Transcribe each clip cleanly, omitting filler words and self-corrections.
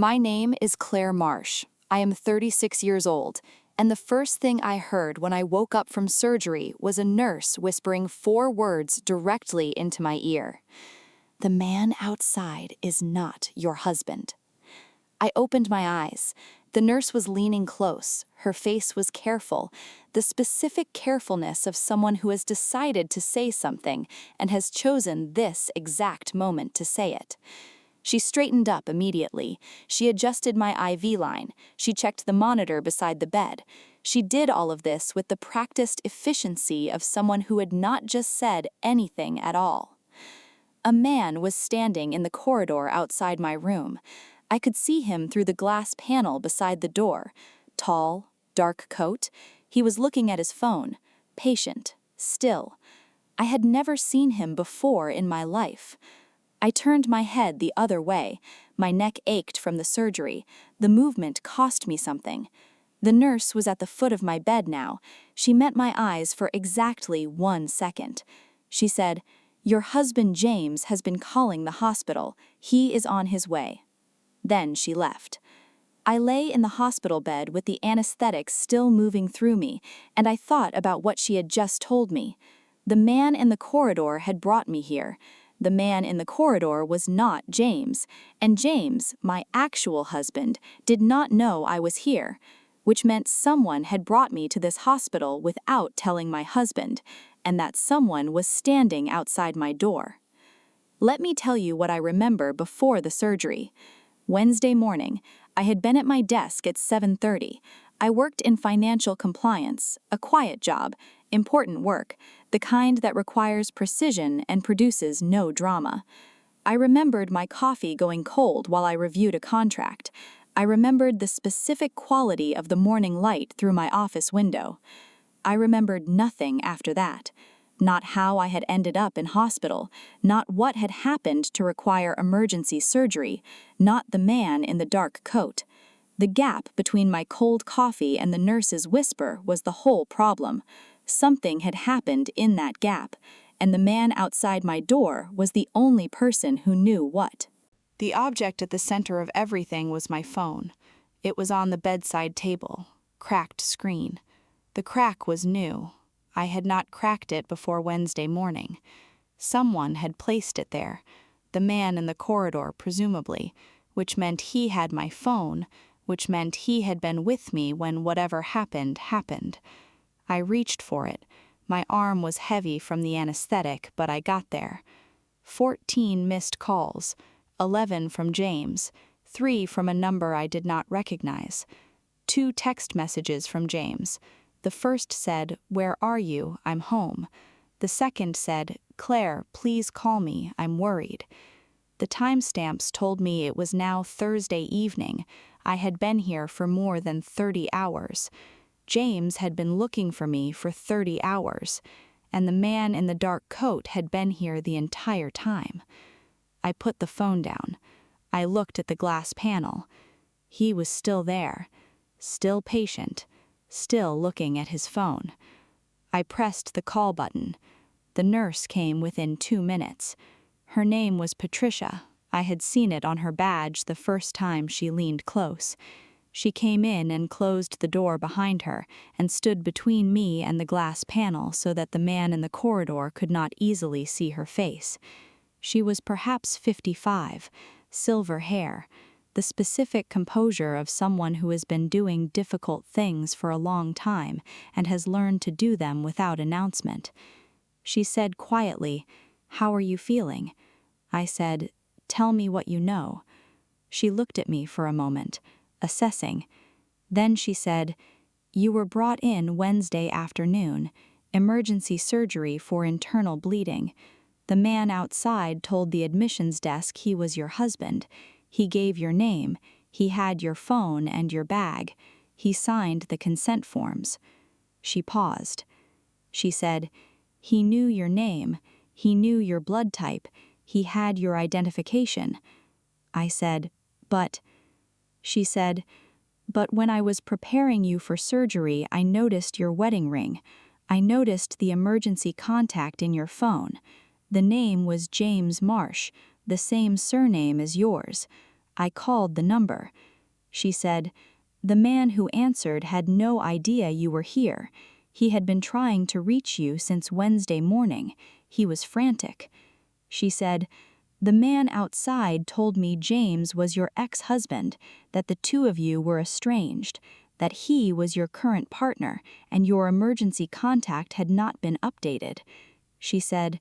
My name is Claire Marsh. I am 36 years old, and the first thing I heard when I woke up from surgery was a nurse whispering 4 words directly into my ear. "The man outside is not your husband." I opened my eyes. The nurse was leaning close. Her face was careful, the specific carefulness of someone who has decided to say something and has chosen this exact moment to say it. She straightened up immediately. She adjusted my IV line. She checked the monitor beside the bed. She did all of this with the practiced efficiency of someone who had not just said anything at all. A man was standing in the corridor outside my room. I could see him through the glass panel beside the door. Tall, dark coat. He was looking at his phone, patient, still. I had never seen him before in my life. I turned my head the other way. My neck ached from the surgery. The movement cost me something. The nurse was at the foot of my bed now. She met my eyes for exactly 1 second. She said, "Your husband James has been calling the hospital. He is on his way." Then she left. I lay in the hospital bed with the anesthetic still moving through me, and I thought about what she had just told me. The man in the corridor had brought me here. The man in the corridor was not James, and James, my actual husband, did not know I was here, which meant someone had brought me to this hospital without telling my husband, and that someone was standing outside my door. Let me tell you what I remember before the surgery. Wednesday morning, I had been at my desk at 7:30. I worked in financial compliance, a quiet job, important work, the kind that requires precision and produces no drama. I remembered my coffee going cold while I reviewed a contract. I remembered the specific quality of the morning light through my office window. I remembered nothing after that. Not how I had ended up in hospital, not what had happened to require emergency surgery, not the man in the dark coat. The gap between my cold coffee and the nurse's whisper was the whole problem. Something had happened in that gap, and the man outside my door was the only person who knew what. The object at the center of everything was my phone. It was on the bedside table, cracked screen. The crack was new. I had not cracked it before Wednesday morning. Someone had placed it there, the man in the corridor presumably, which meant he had my phone, which meant he had been with me when whatever happened, happened. I reached for it. My arm was heavy from the anesthetic, but I got there. 14 missed calls, 11 from James, 3 from a number I did not recognize. 2 text messages from James. The first said, "Where are you? I'm home." The second said, "Claire, please call me. I'm worried." The timestamps told me it was now Thursday evening. I had been here for more than 30 hours. James had been looking for me for 30 hours, and the man in the dark coat had been here the entire time. I put the phone down. I looked at the glass panel. He was still there, still patient, still looking at his phone. I pressed the call button. The nurse came within 2 minutes. Her name was Patricia. I had seen it on her badge the first time she leaned close. She came in and closed the door behind her and stood between me and the glass panel so that the man in the corridor could not easily see her face. She was perhaps 55, silver hair, the specific composure of someone who has been doing difficult things for a long time and has learned to do them without announcement. She said quietly, "How are you feeling?" I said, "Tell me what you know." She looked at me for a moment, assessing. Then she said, "You were brought in Wednesday afternoon, emergency surgery for internal bleeding. The man outside told the admissions desk he was your husband. He gave your name. He had your phone and your bag. He signed the consent forms." She paused. She said, "He knew your name. He knew your blood type. He had your identification." I said, "But..." She said, "But when I was preparing you for surgery, I noticed your wedding ring. I noticed the emergency contact in your phone. The name was James Marsh, the same surname as yours. I called the number. She said, "The man who answered had no idea you were here. He had been trying to reach you since Wednesday morning. He was frantic." She said, "The man outside told me James was your ex-husband, that the two of you were estranged, that he was your current partner, and your emergency contact had not been updated." She said,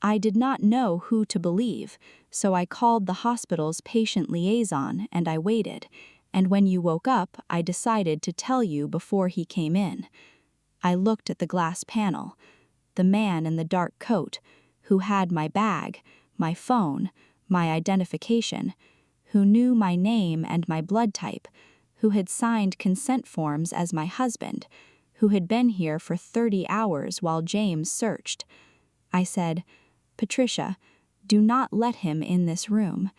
"I did not know who to believe, so I called the hospital's patient liaison and I waited. And when you woke up, I decided to tell you before he came in." I looked at the glass panel. The man in the dark coat, who had my bag, my phone, my identification, who knew my name and my blood type, who had signed consent forms as my husband, who had been here for 30 hours while James searched. I said, "Patricia, do not let him in this room."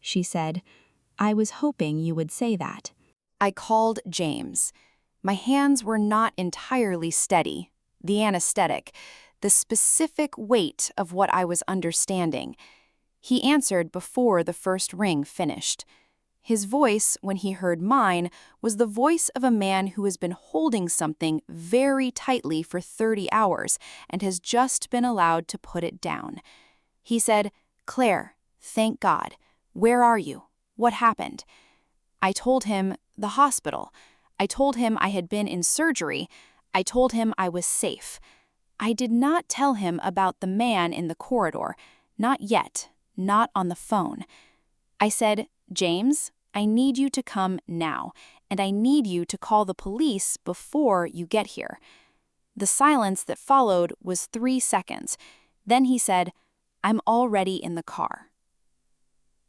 She said, "I was hoping you would say that." I called James. My hands were not entirely steady. The anesthetic, the specific weight of what I was understanding. He answered before the first ring finished. His voice, when he heard mine, was the voice of a man who has been holding something very tightly for 30 hours and has just been allowed to put it down. He said, "Claire, thank God. Where are you? What happened?" I told him the hospital. I told him I had been in surgery. I told him I was safe. I did not tell him about the man in the corridor. Not yet. Not on the phone. I said, "James, I need you to come now, and I need you to call the police before you get here." The silence that followed was 3 seconds. Then he said, "I'm already in the car."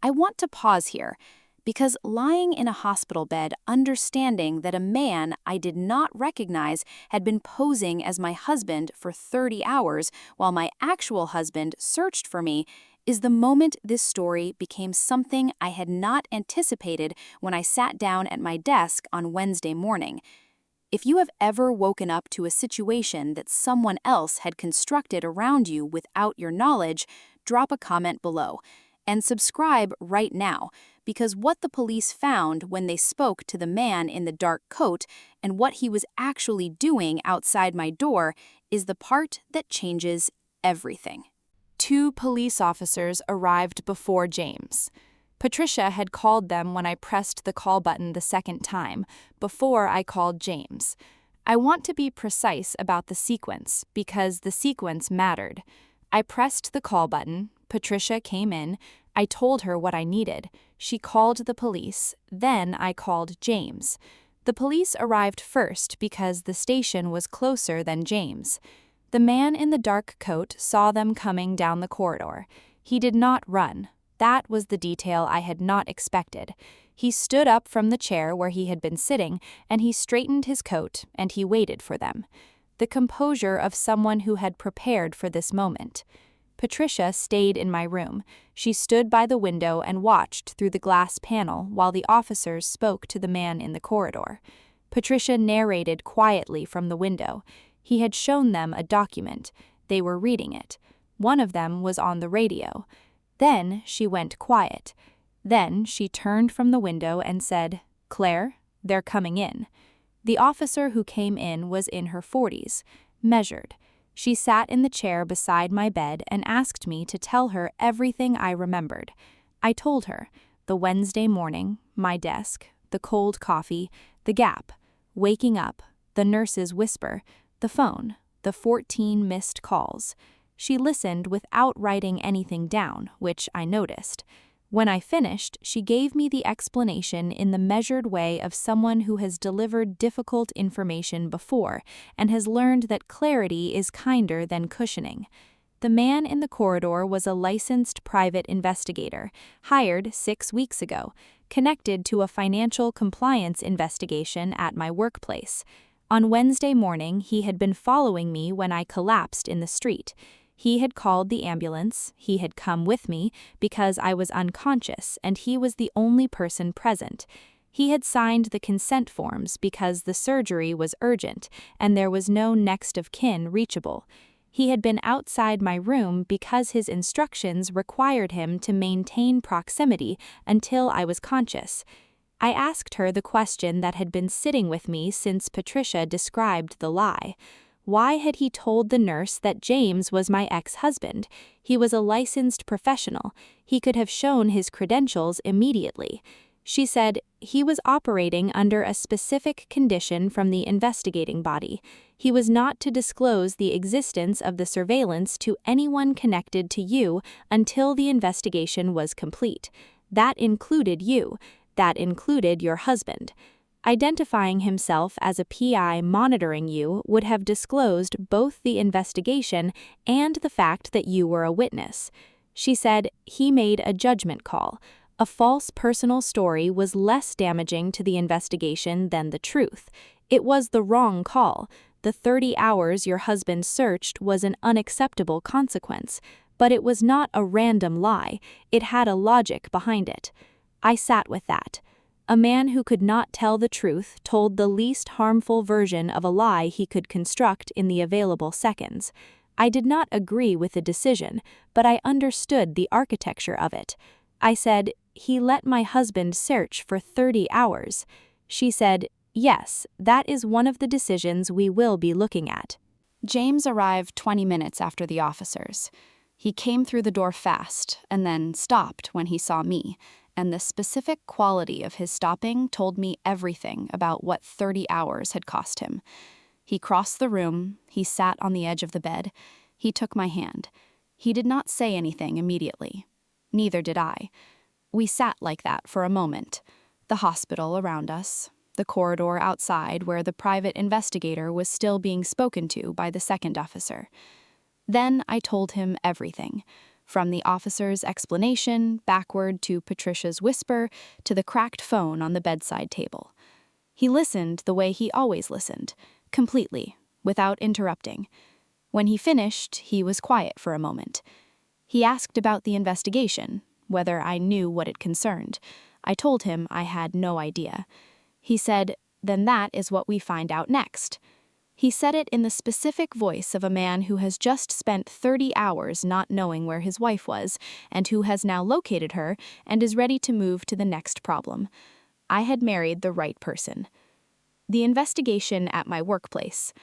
I want to pause here, because lying in a hospital bed, understanding that a man I did not recognize had been posing as my husband for 30 hours while my actual husband searched for me, is the moment this story became something I had not anticipated when I sat down at my desk on Wednesday morning. If you have ever woken up to a situation that someone else had constructed around you without your knowledge, drop a comment below. And subscribe right now, because what the police found when they spoke to the man in the dark coat and what he was actually doing outside my door is the part that changes everything. 2 police officers arrived before James. Patricia had called them when I pressed the call button the second time, before I called James. I want to be precise about the sequence, because the sequence mattered. I pressed the call button, Patricia came in, I told her what I needed, she called the police, then I called James. The police arrived first because the station was closer than James. The man in the dark coat saw them coming down the corridor. He did not run. That was the detail I had not expected. He stood up from the chair where he had been sitting, and he straightened his coat, and he waited for them. The composure of someone who had prepared for this moment. Patricia stayed in my room. She stood by the window and watched through the glass panel while the officers spoke to the man in the corridor. Patricia narrated quietly from the window. He had shown them a document. They were reading it. One of them was on the radio. Then she went quiet. Then she turned from the window and said, "Claire, they're coming in." The officer who came in was in her 40s, measured. She sat in the chair beside my bed and asked me to tell her everything I remembered. I told her, the Wednesday morning, my desk, the cold coffee, the gap, waking up, the nurse's whisper, the phone, the 14 missed calls. She listened without writing anything down, which I noticed. When I finished, she gave me the explanation in the measured way of someone who has delivered difficult information before and has learned that clarity is kinder than cushioning. The man in the corridor was a licensed private investigator, hired 6 weeks ago, connected to a financial compliance investigation at my workplace. On Wednesday morning, he had been following me when I collapsed in the street. He had called the ambulance, he had come with me because I was unconscious and he was the only person present. He had signed the consent forms because the surgery was urgent and there was no next of kin reachable. He had been outside my room because his instructions required him to maintain proximity until I was conscious. I asked her the question that had been sitting with me since Patricia described the lie. Why had he told the nurse that James was my ex-husband? He was a licensed professional. He could have shown his credentials immediately. She said he was operating under a specific condition from the investigating body. He was not to disclose the existence of the surveillance to anyone connected to you until the investigation was complete. That included you. That included your husband. Identifying himself as a PI monitoring you would have disclosed both the investigation and the fact that you were a witness. She said he made a judgment call. A false personal story was less damaging to the investigation than the truth. It was the wrong call. The 30 hours your husband searched was an unacceptable consequence, but it was not a random lie. It had a logic behind it. I sat with that. A man who could not tell the truth told the least harmful version of a lie he could construct in the available seconds. I did not agree with the decision, but I understood the architecture of it. I said, "He let my husband search for 30 hours. She said, "Yes, that is one of the decisions we will be looking at." James arrived 20 minutes after the officers. He came through the door fast and then stopped when he saw me, and the specific quality of his stopping told me everything about what 30 hours had cost him. He crossed the room, he sat on the edge of the bed, he took my hand. He did not say anything immediately. Neither did I. We sat like that for a moment. The hospital around us, the corridor outside where the private investigator was still being spoken to by the second officer. Then I told him everything. From the officer's explanation, backward to Patricia's whisper, to the cracked phone on the bedside table. He listened the way he always listened, completely, without interrupting. When he finished, he was quiet for a moment. He asked about the investigation, whether I knew what it concerned. I told him I had no idea. He said, "Then that is what we find out next." He said it in the specific voice of a man who has just spent 30 hours not knowing where his wife was, and who has now located her and is ready to move to the next problem. I had married the right person. The investigation at my workplace.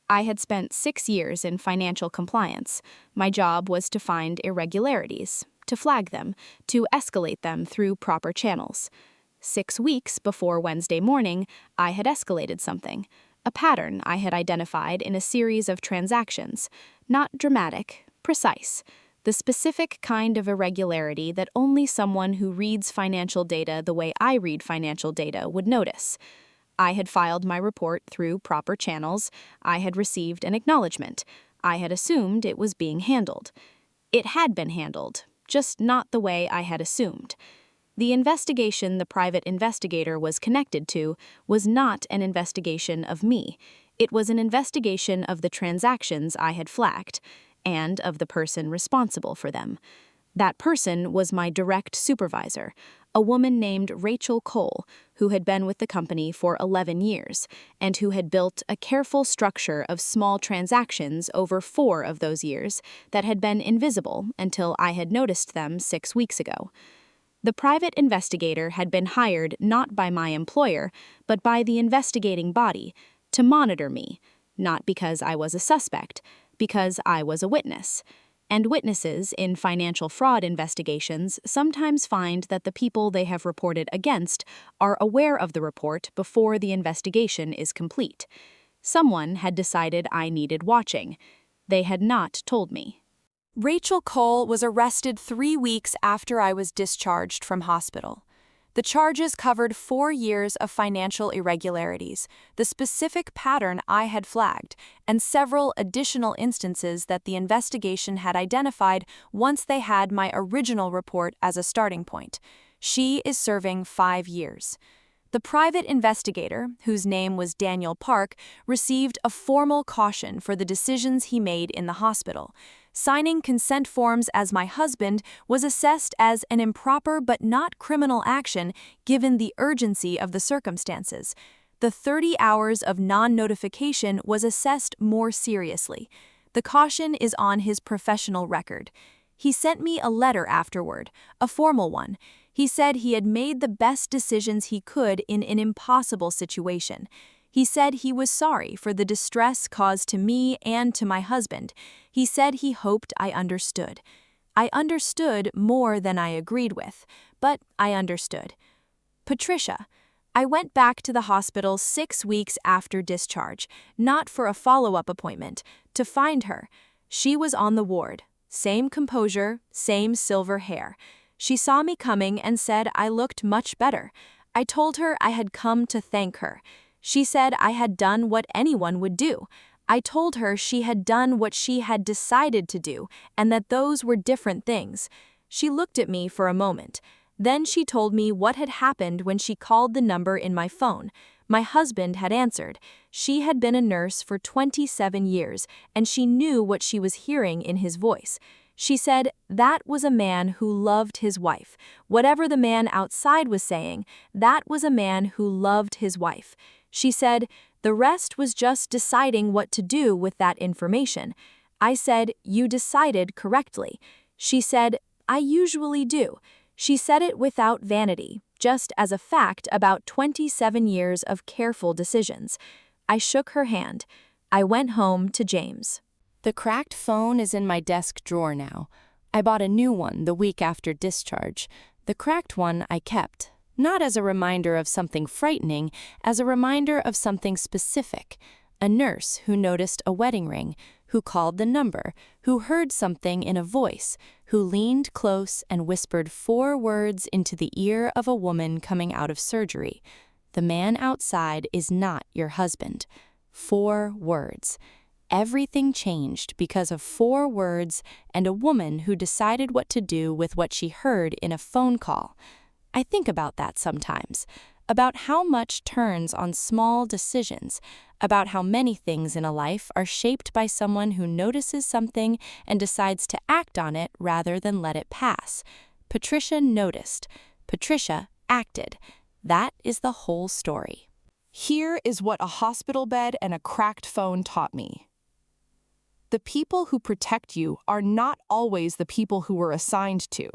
I had spent 6 years in financial compliance. My job was to find irregularities, to flag them, to escalate them through proper channels. 6 weeks before Wednesday morning, I had escalated something. A pattern I had identified in a series of transactions, not dramatic, precise, the specific kind of irregularity that only someone who reads financial data the way I read financial data would notice. I had filed my report through proper channels. I had received an acknowledgement. I had assumed it was being handled. It had been handled, just not the way I had assumed. The investigation the private investigator was connected to was not an investigation of me. It was an investigation of the transactions I had flagged, and of the person responsible for them. That person was my direct supervisor, a woman named Rachel Cole, who had been with the company for 11 years, and who had built a careful structure of small transactions over 4 of those years that had been invisible until I had noticed them 6 weeks ago. The private investigator had been hired not by my employer, but by the investigating body, to monitor me, not because I was a suspect, because I was a witness. And witnesses in financial fraud investigations sometimes find that the people they have reported against are aware of the report before the investigation is complete. Someone had decided I needed watching. They had not told me. Rachel Cole was arrested 3 weeks after I was discharged from hospital. The charges covered 4 years of financial irregularities, the specific pattern I had flagged, and several additional instances that the investigation had identified once they had my original report as a starting point. She is serving 5 years. The private investigator, whose name was Daniel Park, received a formal caution for the decisions he made in the hospital. Signing consent forms as my husband was assessed as an improper but not criminal action given the urgency of the circumstances. The 30 hours of non-notification was assessed more seriously. The caution is on his professional record. He sent me a letter afterward, a formal one. He said he had made the best decisions he could in an impossible situation. He said he was sorry for the distress caused to me and to my husband. He said he hoped I understood. I understood more than I agreed with, but I understood. Patricia. I went back to the hospital 6 weeks after discharge, not for a follow-up appointment, to find her. She was on the ward. Same composure, same silver hair. She saw me coming and said I looked much better. I told her I had come to thank her. She said I had done what anyone would do. I told her she had done what she had decided to do, and that those were different things. She looked at me for a moment. Then she told me what had happened when she called the number in my phone. My husband had answered. She had been a nurse for 27 years, and she knew what she was hearing in his voice. She said that was a man who loved his wife. Whatever the man outside was saying, that was a man who loved his wife. She said the rest was just deciding what to do with that information. I said, you decided correctly. She said, I usually do. She said it without vanity, just as a fact about 27 years of careful decisions. I shook her hand. I went home to James. The cracked phone is in my desk drawer now. I bought a new one the week after discharge. The cracked one I kept, not as a reminder of something frightening, as a reminder of something specific. A nurse who noticed a wedding ring, who called the number, who heard something in a voice, who leaned close and whispered 4 words into the ear of a woman coming out of surgery. The man outside is not your husband. 4 words. Everything changed because of 4 words and a woman who decided what to do with what she heard in a phone call. I think about that sometimes, about how much turns on small decisions, about how many things in a life are shaped by someone who notices something and decides to act on it rather than let it pass. Patricia noticed. Patricia acted. That is the whole story. Here is what a hospital bed and a cracked phone taught me. The people who protect you are not always the people who were assigned to.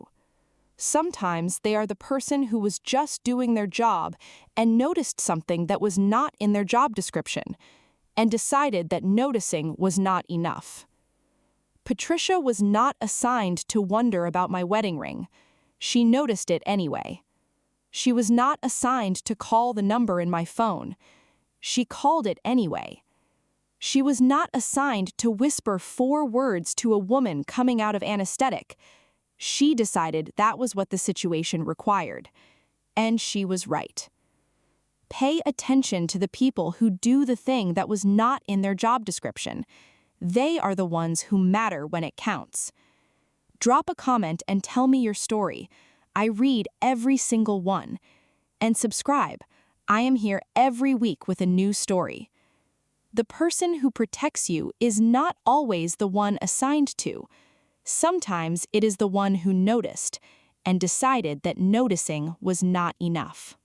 Sometimes they are the person who was just doing their job and noticed something that was not in their job description and decided that noticing was not enough. Patricia was not assigned to wonder about my wedding ring. She noticed it anyway. She was not assigned to call the number in my phone. She called it anyway. She was not assigned to whisper 4 words to a woman coming out of anesthetic. She decided that was what the situation required. And she was right. Pay attention to the people who do the thing that was not in their job description. They are the ones who matter when it counts. Drop a comment and tell me your story. I read every single one. And subscribe. I am here every week with a new story. The person who protects you is not always the one assigned to. Sometimes it is the one who noticed and decided that noticing was not enough.